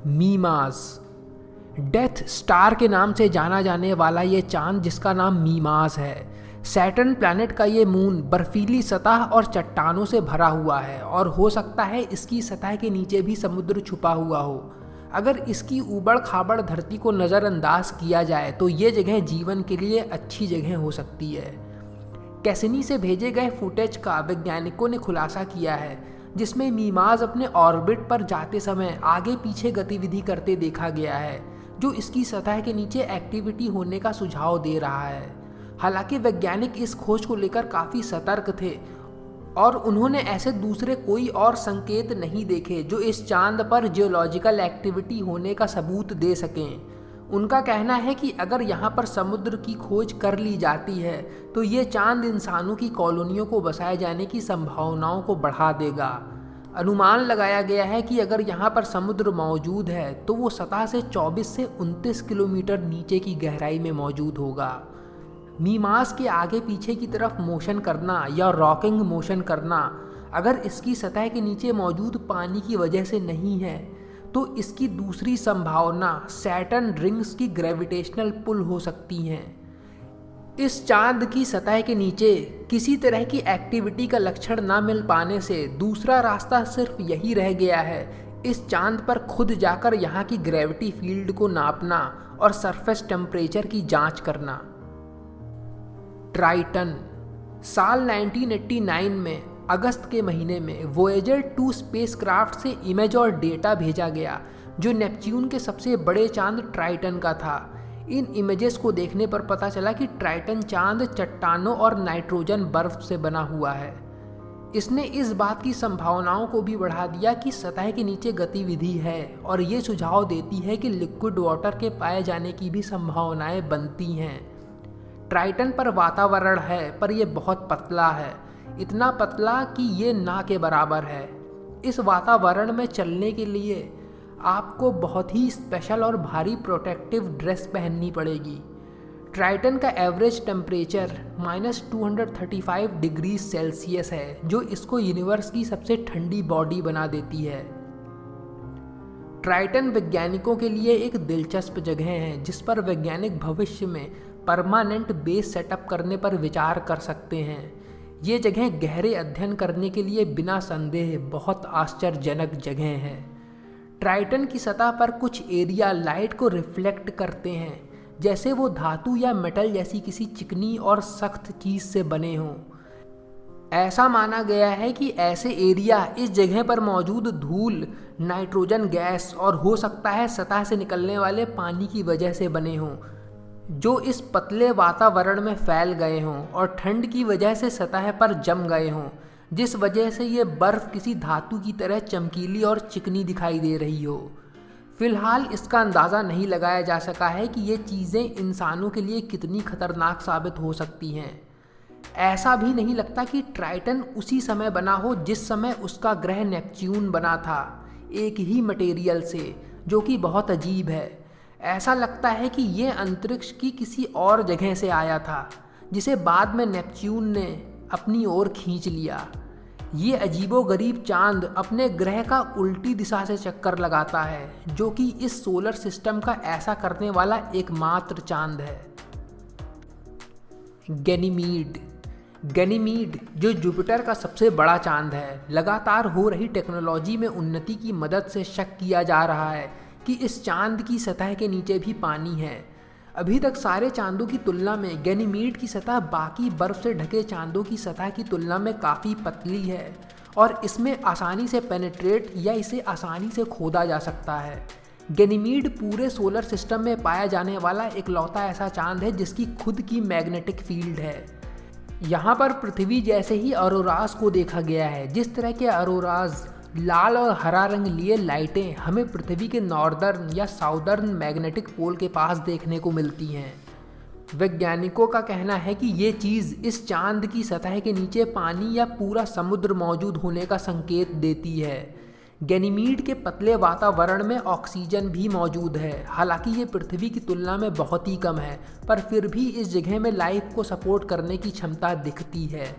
मीमास। Death star के नाम से जाना जाने वाला ये चांद, जिसका नाम मीमास है, सैटर्न प्लैनेट का ये मून बर्फीली सतह और चट्टानों से भरा हुआ है और हो सकता है इसकी सतह के नीचे भी समुद्र छुपा हुआ हो। अगर इसकी ऊबड़ खाबड़ धरती को नज़रअंदाज किया जाए तो ये जगह जीवन के लिए अच्छी जगह हो सकती है। कैसिनी से भेजे गए फुटेज का वैज्ञानिकों ने खुलासा किया है, जिसमें मीमास अपने ऑर्बिट पर जाते समय आगे पीछे गतिविधि करते देखा गया है, जो इसकी सतह के नीचे एक्टिविटी होने का सुझाव दे रहा है। हालांकि वैज्ञानिक इस खोज को लेकर काफ़ी सतर्क थे और उन्होंने ऐसे दूसरे कोई और संकेत नहीं देखे जो इस चांद पर जियोलॉजिकल एक्टिविटी होने का सबूत दे सकें। उनका कहना है कि अगर यहाँ पर समुद्र की खोज कर ली जाती है तो ये चांद इंसानों की कॉलोनियों को बसाए जाने की संभावनाओं को बढ़ा देगा। अनुमान लगाया गया है कि अगर यहाँ पर समुद्र मौजूद है तो वो सतह से 24 से 29 किलोमीटर नीचे की गहराई में मौजूद होगा। मीमास के आगे पीछे की तरफ मोशन करना या रॉकिंग मोशन करना अगर इसकी सतह के नीचे मौजूद पानी की वजह से नहीं है तो इसकी दूसरी संभावना सैटर्न रिंग्स की ग्रेविटेशनल पुल हो सकती हैं। इस चांद की सतह के नीचे किसी तरह की एक्टिविटी का लक्षण ना मिल पाने से दूसरा रास्ता सिर्फ यही रह गया है, इस चांद पर खुद जाकर यहाँ की ग्रेविटी फील्ड को नापना और सरफेस टेम्परेचर की जांच करना। ट्राइटन। साल 1989 में अगस्त के महीने में वोएजर 2 स्पेसक्राफ्ट से इमेज और डेटा भेजा गया जो नेपच्यून के सबसे बड़े चांद ट्राइटन का था। इन इमेजेस को देखने पर पता चला कि ट्राइटन चांद चट्टानों और नाइट्रोजन बर्फ से बना हुआ है। इसने इस बात की संभावनाओं को भी बढ़ा दिया कि सतह के नीचे गतिविधि है और ये सुझाव देती है कि लिक्विड वाटर के पाए जाने की भी संभावनाएं बनती हैं। ट्राइटन पर वातावरण है पर यह बहुत पतला है, इतना पतला कि ये ना के बराबर है। इस वातावरण में चलने के लिए आपको बहुत ही स्पेशल और भारी प्रोटेक्टिव ड्रेस पहननी पड़ेगी। ट्राइटन का एवरेज टेम्परेचर -235 डिग्री सेल्सियस है, जो इसको यूनिवर्स की सबसे ठंडी बॉडी बना देती है। ट्राइटन वैज्ञानिकों के लिए एक दिलचस्प जगह है जिस पर वैज्ञानिक भविष्य में परमानेंट बेस सेटअप करने पर विचार कर सकते हैं। ये जगह गहरे अध्ययन करने के लिए बिना संदेह बहुत आश्चर्यजनक जगह है। ट्राइटन की सतह पर कुछ एरिया लाइट को रिफ्लेक्ट करते हैं, जैसे वो धातु या मेटल जैसी किसी चिकनी और सख्त चीज़ से बने हों। ऐसा माना गया है कि ऐसे एरिया इस जगह पर मौजूद धूल, नाइट्रोजन गैस और हो सकता है सतह से निकलने वाले पानी की वजह से बने हों, जो इस पतले वातावरण में फैल गए हों और ठंड की वजह से सतह पर जम गए हों, जिस वजह से ये बर्फ़ किसी धातु की तरह चमकीली और चिकनी दिखाई दे रही हो। फिलहाल इसका अंदाज़ा नहीं लगाया जा सका है कि ये चीज़ें इंसानों के लिए कितनी खतरनाक साबित हो सकती हैं। ऐसा भी नहीं लगता कि ट्राइटन उसी समय बना हो जिस समय उसका ग्रह नेपच्यून बना था, एक ही मटेरियल से, जो कि बहुत अजीब है। ऐसा लगता है कि ये अंतरिक्ष की किसी और जगह से आया था, जिसे बाद में नेपच्यून ने अपनी ओर खींच लिया। ये अजीबोगरीब चांद अपने ग्रह का उल्टी दिशा से चक्कर लगाता है, जो कि इस सोलर सिस्टम का ऐसा करने वाला एकमात्र चांद है। गैनीमीड। गैनीमीड, जो जुपिटर का सबसे बड़ा चांद है, लगातार हो रही टेक्नोलॉजी में उन्नति की मदद से शक किया जा रहा है कि इस चांद की सतह के नीचे भी पानी है। अभी तक सारे चांदों की तुलना में गैनीमीड की सतह बाकी बर्फ़ से ढके चांदों की सतह की तुलना में काफ़ी पतली है और इसमें आसानी से पेनिट्रेट या इसे आसानी से खोदा जा सकता है। गैनीमीड पूरे सोलर सिस्टम में पाया जाने वाला इकलौता ऐसा चांद है जिसकी खुद की मैग्नेटिक फील्ड है। यहाँ पर पृथ्वी जैसे ही ऑरोराज को देखा गया है। जिस तरह के ऑरोराज लाल और हरा रंग लिए लाइटें हमें पृथ्वी के नॉर्दर्न या साउदर्न मैग्नेटिक पोल के पास देखने को मिलती हैं। वैज्ञानिकों का कहना है कि ये चीज़ इस चांद की सतह के नीचे पानी या पूरा समुद्र मौजूद होने का संकेत देती है। गैनीमीड के पतले वातावरण में ऑक्सीजन भी मौजूद है, हालांकि ये पृथ्वी की तुलना में बहुत ही कम है, पर फिर भी इस जगह में लाइफ को सपोर्ट करने की क्षमता दिखती है।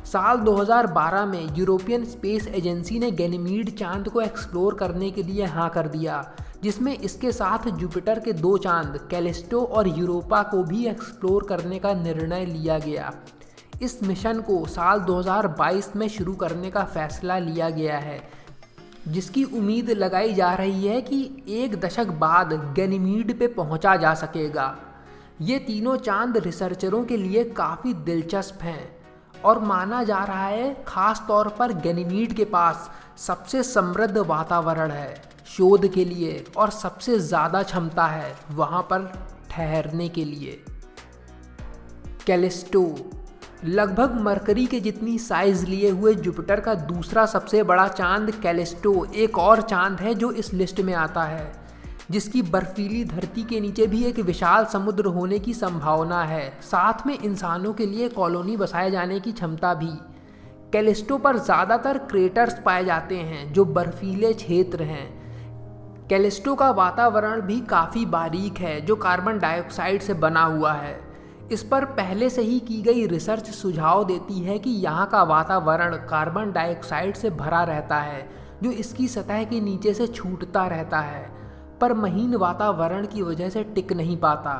साल 2012 में यूरोपियन स्पेस एजेंसी ने गैनीमीड चांद को एक्सप्लोर करने के लिए हाँ कर दिया, जिसमें इसके साथ जुपिटर के 2 चांद कैलिस्टो और यूरोपा को भी एक्सप्लोर करने का निर्णय लिया गया। इस मिशन को साल 2022 में शुरू करने का फैसला लिया गया है, जिसकी उम्मीद लगाई जा रही है कि 1 दशक बाद गैनीमीड पे पहुंचा जा सकेगा। ये तीनों चांद रिसर्चरों के लिए काफ़ी दिलचस्प हैं और माना जा रहा है खास तौर पर गैनीमीड के पास सबसे समृद्ध वातावरण है शोध के लिए और सबसे ज़्यादा क्षमता है वहाँ पर ठहरने के लिए। कैलिस्टो लगभग मरकरी के जितनी साइज लिए हुए जुपिटर का दूसरा सबसे बड़ा चांद कैलिस्टो एक और चांद है जो इस लिस्ट में आता है, जिसकी बर्फीली धरती के नीचे भी एक विशाल समुद्र होने की संभावना है, साथ में इंसानों के लिए कॉलोनी बसाए जाने की क्षमता भी। कैलिस्टो पर ज़्यादातर क्रेटर्स पाए जाते हैं जो बर्फीले क्षेत्र हैं। कैलिस्टो का वातावरण भी काफ़ी बारीक है जो कार्बन डाइऑक्साइड से बना हुआ है। इस पर पहले से ही की गई रिसर्च सुझाव देती है कि यहाँ का वातावरण कार्बन डाइऑक्साइड से भरा रहता है जो इसकी सतह के नीचे से छूटता रहता है, पर महीन वातावरण की वजह से टिक नहीं पाता।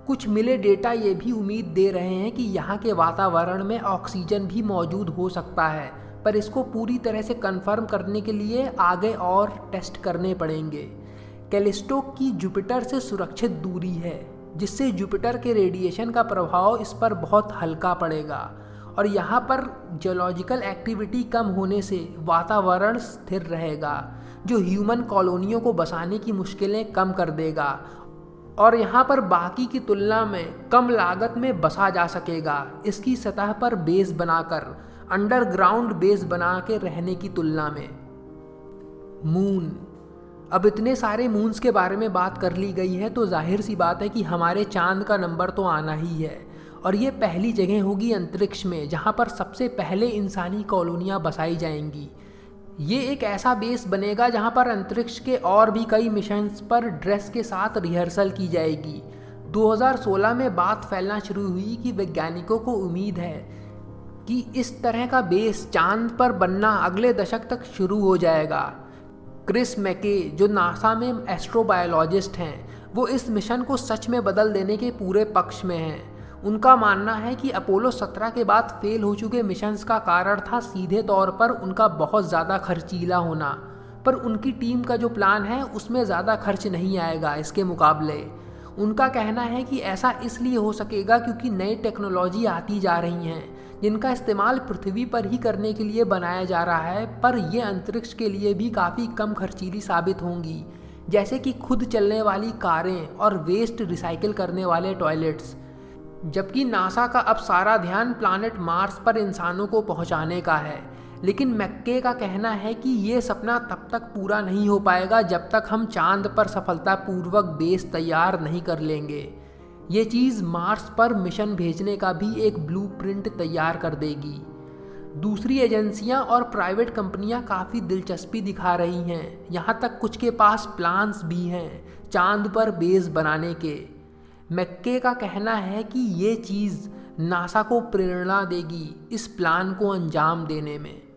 कुछ मिले डेटा ये भी उम्मीद दे रहे हैं कि यहाँ के वातावरण में ऑक्सीजन भी मौजूद हो सकता है, पर इसको पूरी तरह से कंफर्म करने के लिए आगे और टेस्ट करने पड़ेंगे। कैलिस्टो की जुपिटर से सुरक्षित दूरी है, जिससे जुपिटर के रेडिएशन का प्रभाव इस पर बहुत हल्का पड़ेगा और यहाँ पर जियोलॉजिकल एक्टिविटी कम होने से वातावरण स्थिर रहेगा, जो ह्यूमन कॉलोनियों को बसाने की मुश्किलें कम कर देगा और यहाँ पर बाकी की तुलना में कम लागत में बसा जा सकेगा, इसकी सतह पर बेस बनाकर, अंडरग्राउंड बेस बना के रहने की तुलना में। मून। अब इतने सारे मून्स के बारे में बात कर ली गई है तो जाहिर सी बात है कि हमारे चांद का नंबर तो आना ही है और ये पहली जगह होगी अंतरिक्ष में जहाँ पर सबसे पहले इंसानी कॉलोनियाँ बसाई जाएंगी। ये एक ऐसा बेस बनेगा जहाँ पर अंतरिक्ष के और भी कई मिशंस पर ड्रेस के साथ रिहर्सल की जाएगी। 2016 में बात फैलना शुरू हुई कि वैज्ञानिकों को उम्मीद है कि इस तरह का बेस चांद पर बनना अगले दशक तक शुरू हो जाएगा। क्रिस मैके जो नासा में एस्ट्रोबायोलॉजिस्ट हैं, वो इस मिशन को सच में बदल देने के पूरे पक्ष में हैं। उनका मानना है कि अपोलो 17 के बाद फेल हो चुके मिशंस का कारण था सीधे तौर पर उनका बहुत ज़्यादा खर्चीला होना, पर उनकी टीम का जो प्लान है उसमें ज़्यादा खर्च नहीं आएगा इसके मुकाबले। उनका कहना है कि ऐसा इसलिए हो सकेगा क्योंकि नई टेक्नोलॉजी आती जा रही हैं जिनका इस्तेमाल पृथ्वी पर ही करने के लिए बनाया जा रहा है, पर ये अंतरिक्ष के लिए भी काफ़ी कम खर्चीली साबित होंगी, जैसे कि खुद चलने वाली कारें और वेस्ट रिसाइकिल करने वाले टॉयलेट्स। जबकि नासा का अब सारा ध्यान प्लैनेट मार्स पर इंसानों को पहुंचाने का है, लेकिन मैक्के का कहना है कि ये सपना तब तक पूरा नहीं हो पाएगा जब तक हम चांद पर सफलतापूर्वक बेस तैयार नहीं कर लेंगे। ये चीज़ मार्स पर मिशन भेजने का भी एक ब्लूप्रिंट तैयार कर देगी। दूसरी एजेंसियां और प्राइवेट कंपनियां काफ़ी दिलचस्पी दिखा रही हैं, यहाँ तक कुछ के पास प्लान्स भी हैं चांद पर बेस बनाने के। मैक्के का कहना है कि ये चीज़ नासा को प्रेरणा देगी इस प्लान को अंजाम देने में।